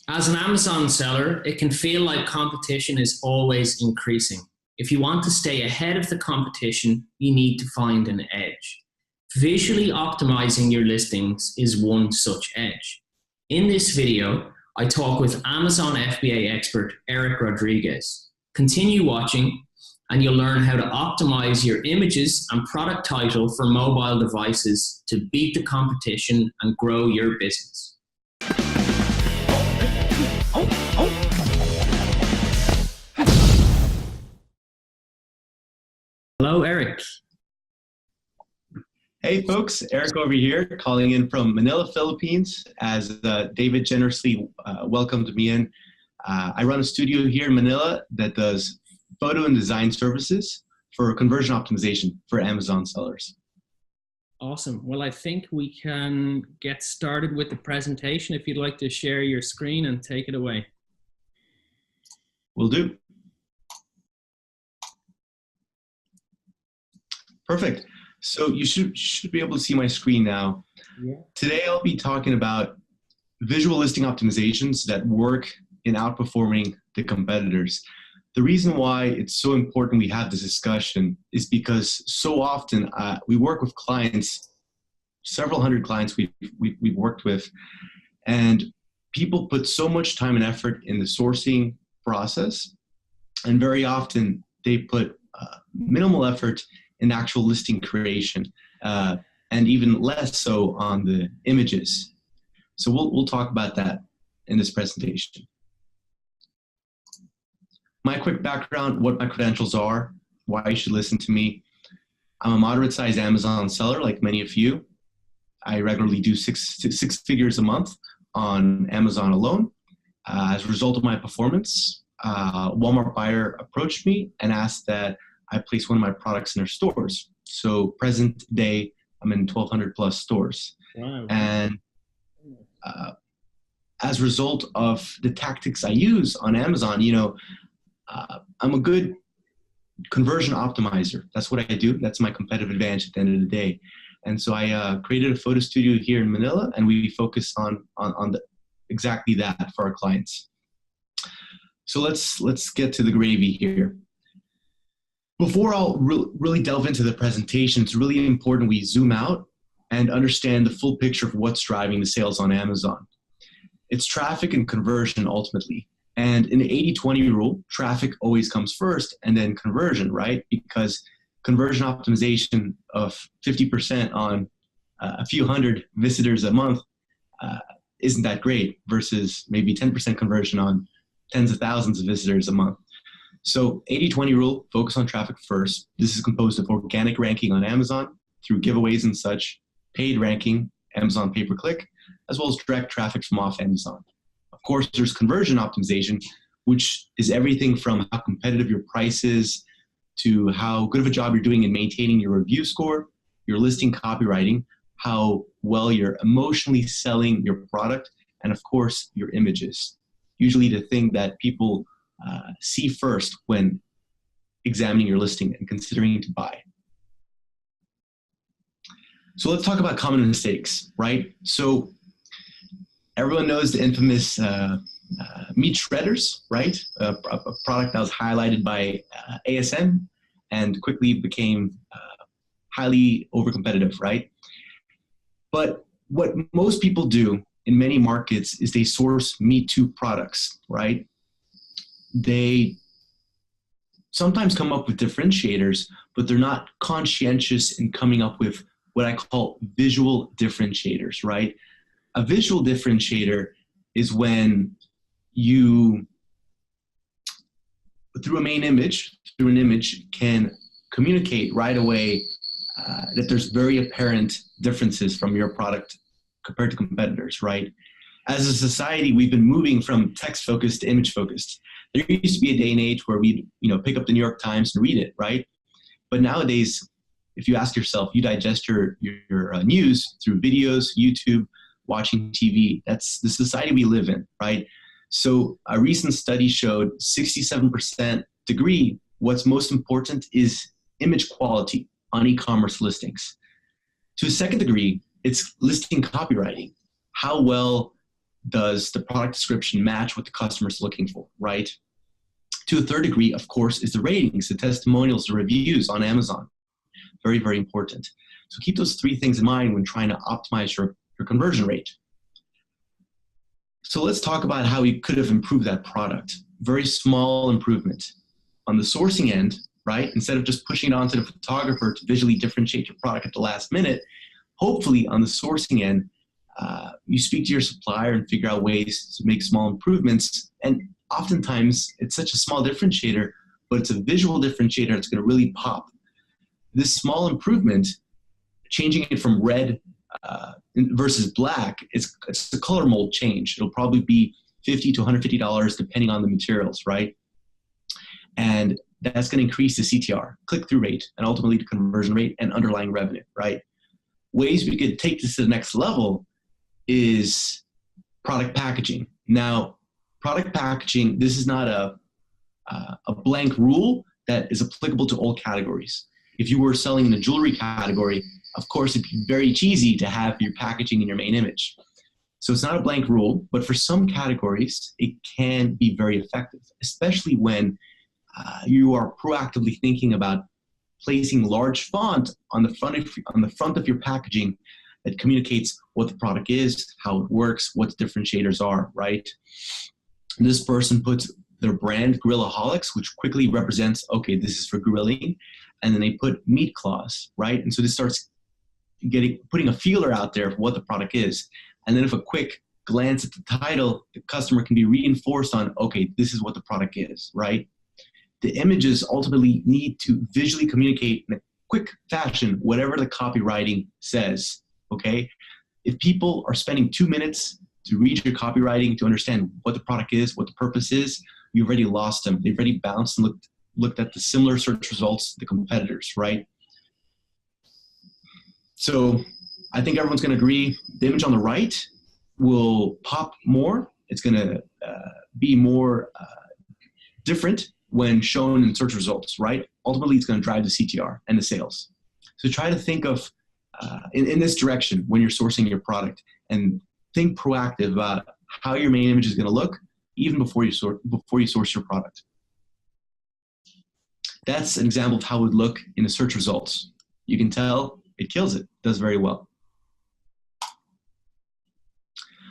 As an Amazon seller, it can feel like competition is always increasing. If you want to stay ahead of the competition, you need to find an edge. Visually optimizing your listings is one such edge. In this video, I talk with Amazon FBA expert Eric Rodriguez. Continue watching and you'll learn how to optimize your images and product title for mobile devices to beat the competition and grow your business. Hello, Eric. Hey folks, Eric over here calling in from Manila, Philippines as David generously welcomed me in. I run a studio here in Manila that does photo and design services for conversion optimization for Amazon sellers. Awesome. Well, I think we can get started with the presentation if you'd like to share your screen and take it away. Will do. Perfect. So you should be able to see my screen now. Yeah. Today I'll be talking about visual listing optimizations that work in outperforming the competitors. The reason why it's so important we have this discussion is because so often we work with clients, several hundred clients we've worked with, and people put so much time and effort in the sourcing process, and very often they put minimal effort in actual listing creation, and even less so on the images. So we'll talk about that in this presentation. My quick background, what my credentials are, why you should listen to me. I'm a moderate-sized Amazon seller, like many of you. I regularly do six figures a month on Amazon alone. As a result of my performance, a Walmart buyer approached me and asked that I place one of my products in their stores. So present day, I'm in 1,200 plus stores. Wow. And as a result of the tactics I use on Amazon, I'm a good conversion optimizer. That's what I do. That's my competitive advantage at the end of the day. And so I created a photo studio here in Manila, and we focus on exactly that for our clients. So let's get to the gravy here. Before I'll really delve into the presentation, it's really important we zoom out and understand the full picture of what's driving the sales on Amazon. It's traffic and conversion ultimately. And in the 80-20 rule, traffic always comes first and then conversion, right? Because conversion optimization of 50% on a few hundred visitors a month isn't that great versus maybe 10% conversion on tens of thousands of visitors a month. So 80-20 rule, focus on traffic first. This is composed of organic ranking on Amazon through giveaways and such, paid ranking, Amazon pay-per-click, as well as direct traffic from off Amazon. Of course, there's conversion optimization, which is everything from how competitive your price is to how good of a job you're doing in maintaining your review score, your listing copywriting, how well you're emotionally selling your product, and of course, your images. Usually the thing that people see first when examining your listing and considering to buy. So let's talk about common mistakes, right? So everyone knows the infamous meat shredders, right? A product that was highlighted by ASM and quickly became highly over-competitive, right? But what most people do in many markets is they source Me Too products, right? They sometimes come up with differentiators, but they're not conscientious in coming up with what I call visual differentiators, right? A visual differentiator is when you, through an image, can communicate right away that there's very apparent differences from your product compared to competitors, right? As a society, we've been moving from text-focused to image-focused. There used to be a day and age where we'd pick up the New York Times and read it, right? But nowadays, if you ask yourself, you digest your news through videos, YouTube, watching TV. That's the society we live in, right? So a recent study showed 67% agree what's most important is image quality on e-commerce listings. To a second degree, it's listing copywriting. How well does the product description match what the customer's looking for, right? To a third degree, of course, is the ratings, the testimonials, the reviews on Amazon. Very, very important. So keep those three things in mind when trying to optimize your conversion rate. So let's talk about how we could have improved that product. Very small improvement. On the sourcing end, right, instead of just pushing it onto the photographer to visually differentiate your product at the last minute, hopefully on the sourcing end, you speak to your supplier and figure out ways to make small improvements. And oftentimes it's such a small differentiator, but it's a visual differentiator that's going to really pop. This small improvement, changing it from red versus black, it's a color mold change. It'll probably be $50 to $150 depending on the materials, right? And that's going to increase the CTR, click-through rate, and ultimately the conversion rate and underlying revenue, right? Ways we could take this to the next level is product packaging. Now, product packaging, this is not a blank rule that is applicable to all categories. If you were selling in the jewelry category, of course, it'd be very cheesy to have your packaging in your main image. So it's not a blank rule, but for some categories, it can be very effective, especially when you are proactively thinking about placing large font on the front of your packaging that communicates what the product is, how it works, what the differentiators are, right? And this person puts their brand, Grillaholics, which quickly represents, okay, this is for grilling, and then they put meat claws, right? And so this starts putting a feeler out there of what the product is. And then if a quick glance at the title, the customer can be reinforced on, okay, this is what the product is, right? The images ultimately need to visually communicate in a quick fashion whatever the copywriting says, okay? If people are spending 2 minutes to read your copywriting to understand what the product is, what the purpose is, you've already lost them. They've already bounced and looked at the similar search results to the competitors, right? So I think everyone's going to agree the image on the right will pop more. It's going to be more different when shown in search results, right? Ultimately, it's going to drive the CTR and the sales. So try to think of in this direction when you're sourcing your product, and think proactive about how your main image is going to look even before you source your product. That's an example of how it would look in the search results. You can tell it kills it, does very well.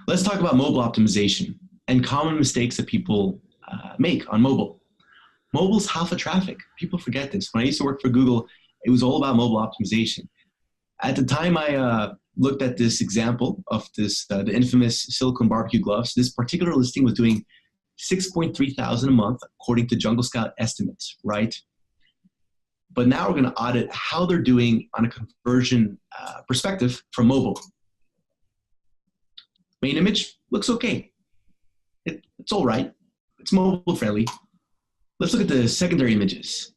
Let's talk about mobile optimization and common mistakes that people make on mobile. Mobile's half of traffic. People forget this. When I used to work for Google, it was all about mobile optimization. At the time I looked at this example of this, the infamous silicone barbecue gloves, this particular listing was doing 6.3 thousand a month according to Jungle Scout estimates, right? But now we're going to audit how they're doing on a conversion perspective from mobile. Main image looks okay. It's all right. It's mobile friendly. Let's look at the secondary images.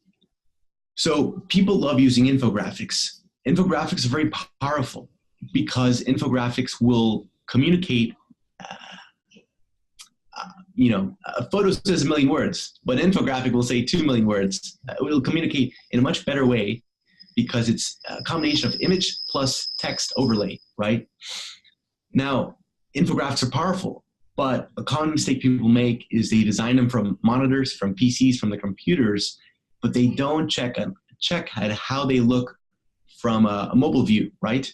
So people love using infographics. Infographics are very powerful because infographics will communicate, a photo says 1 million words, but an infographic will say 2 million words. It will communicate in a much better way because it's a combination of image plus text overlay, right? Now, infographics are powerful, but a common mistake people make is they design them from monitors, from PCs, from the computers, but they don't check at how they look from a mobile view, right?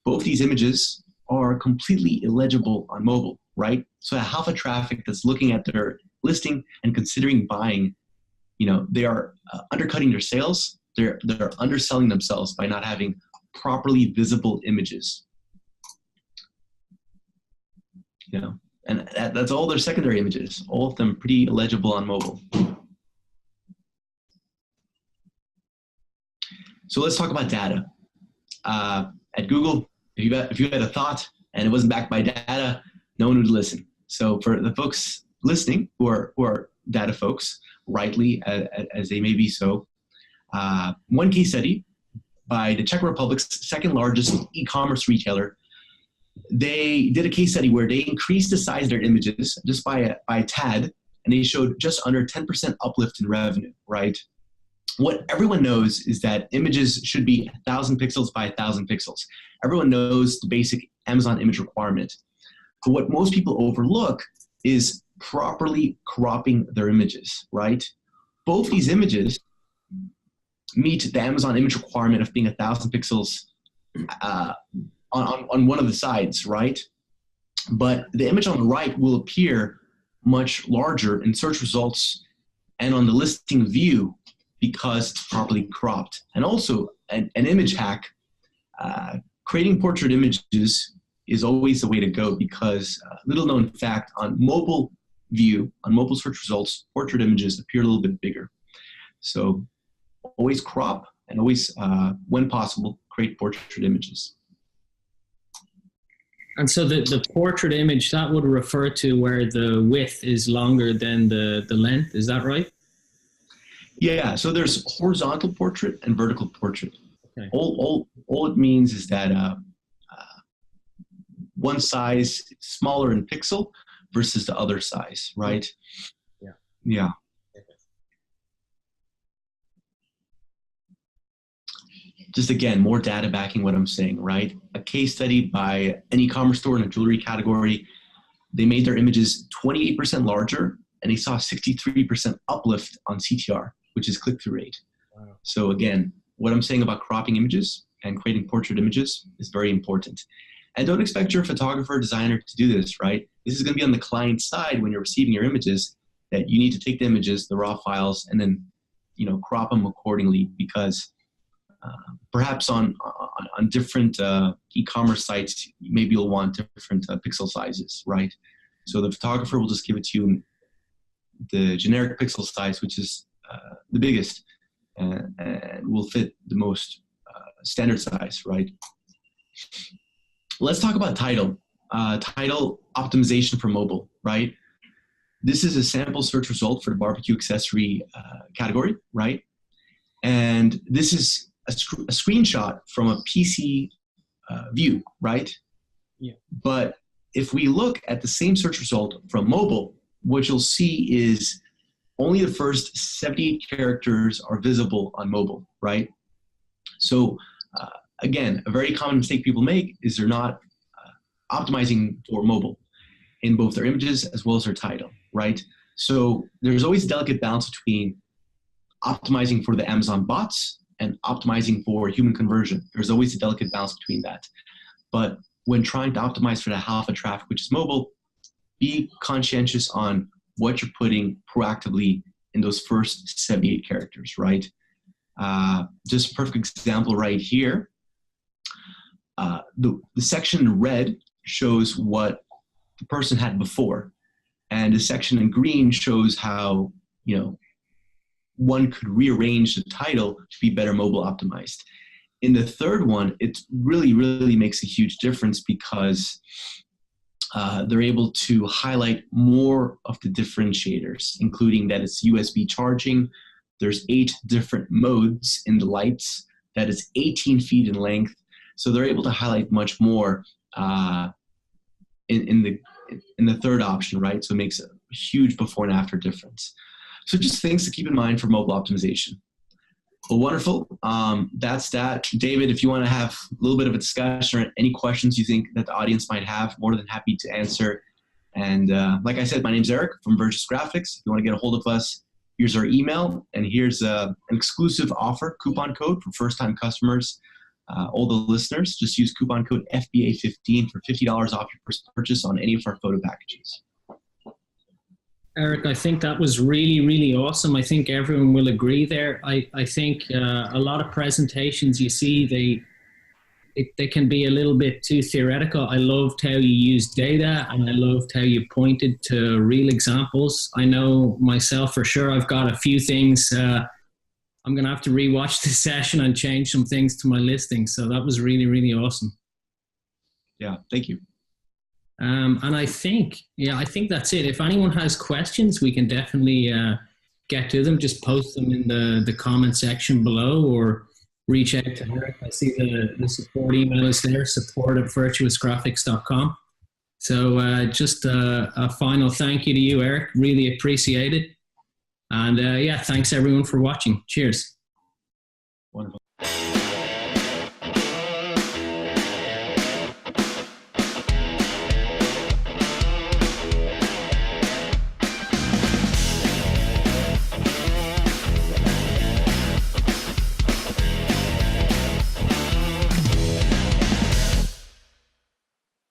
Both these images are completely illegible on mobile, right? So half of traffic that's looking at their listing and considering buying, they are undercutting their sales. They're underselling themselves by not having properly visible images. And that's all their secondary images, all of them pretty illegible on mobile. So let's talk about data. At Google, if you had a thought and it wasn't backed by data, no one would listen. So for the folks listening who are data folks, rightly as they may be so, one case study by the Czech Republic's second largest e-commerce retailer, they did a case study where they increased the size of their images just by a tad, and they showed just under 10% uplift in revenue, right? What everyone knows is that images should be 1,000 pixels by 1,000 pixels. Everyone knows the basic Amazon image requirement. But what most people overlook is properly cropping their images, right? Both these images meet the Amazon image requirement of being 1,000 pixels on one of the sides, right? But the image on the right will appear much larger in search results and on the listing view because it's properly cropped. And also an image hack, creating portrait images is always the way to go because little known fact, on mobile view, on mobile search results, portrait images appear a little bit bigger. So always crop and always, when possible, create portrait images. And so the portrait image, that would refer to where the width is longer than the length, is that right? Yeah, so there's horizontal portrait and vertical portrait. Okay. All it means is that one size smaller in pixel versus the other size, right? Yeah. Yeah. Just again, more data backing what I'm saying, right? A case study by an e-commerce store in a jewelry category. They made their images 28% larger and they saw 63% uplift on CTR, which is click-through rate. Wow. So again, what I'm saying about cropping images and creating portrait images is very important. And don't expect your photographer or designer to do this, right? This is going to be on the client side when you're receiving your images, that you need to take the images, the raw files, and then, crop them accordingly because perhaps on different e-commerce sites, maybe you'll want different pixel sizes, right? So the photographer will just give it to you the generic pixel size, which is the biggest, and will fit the most standard size, right? Let's talk about title. Title optimization for mobile, right? This is a sample search result for the barbecue accessory category, right? And this is a screenshot from a PC view, right? Yeah. But if we look at the same search result from mobile, what you'll see is only the first 78 characters are visible on mobile, right? So again, a very common mistake people make is they're not optimizing for mobile in both their images as well as their title, right? So there's always a delicate balance between optimizing for the Amazon bots and optimizing for human conversion. There's always a delicate balance between that. But when trying to optimize for the half of traffic, which is mobile, be conscientious on what you're putting proactively in those first 78 characters, right? Just a perfect example right here. The section in red shows what the person had before, and the section in green shows how, one could rearrange the title to be better mobile optimized. In the third one, it really, really makes a huge difference because they're able to highlight more of the differentiators, including that it's USB charging. There's 8 different modes in the lights. That is 18 feet in length. So they're able to highlight much more in the third option, right? So it makes a huge before and after difference. So just things to keep in mind for mobile optimization. Well, wonderful. That's that. David, if you want to have a little bit of a discussion or any questions you think that the audience might have, more than happy to answer. And like I said, my name's Eric from Virtus Graphics. If you want to get a hold of us, here's our email, and here's an exclusive offer, coupon code for first-time customers. All the listeners, just use coupon code FBA15 for $50 off your first purchase on any of our photo packages. Eric, I think that was really, really awesome. I think everyone will agree there. I think a lot of presentations you see, they can be a little bit too theoretical. I loved how you used data, and I loved how you pointed to real examples. I know myself for sure, I've got a few things. I'm going to have to rewatch this session and change some things to my listing. So that was really, really awesome. Yeah, thank you. And I think that's it. If anyone has questions, we can definitely get to them. Just post them in the comment section below or reach out to Eric. I see the support email is there, support@virtuousgraphics.com. So just a final thank you to you, Eric. Really appreciate it. And thanks everyone for watching. Cheers. Wonderful.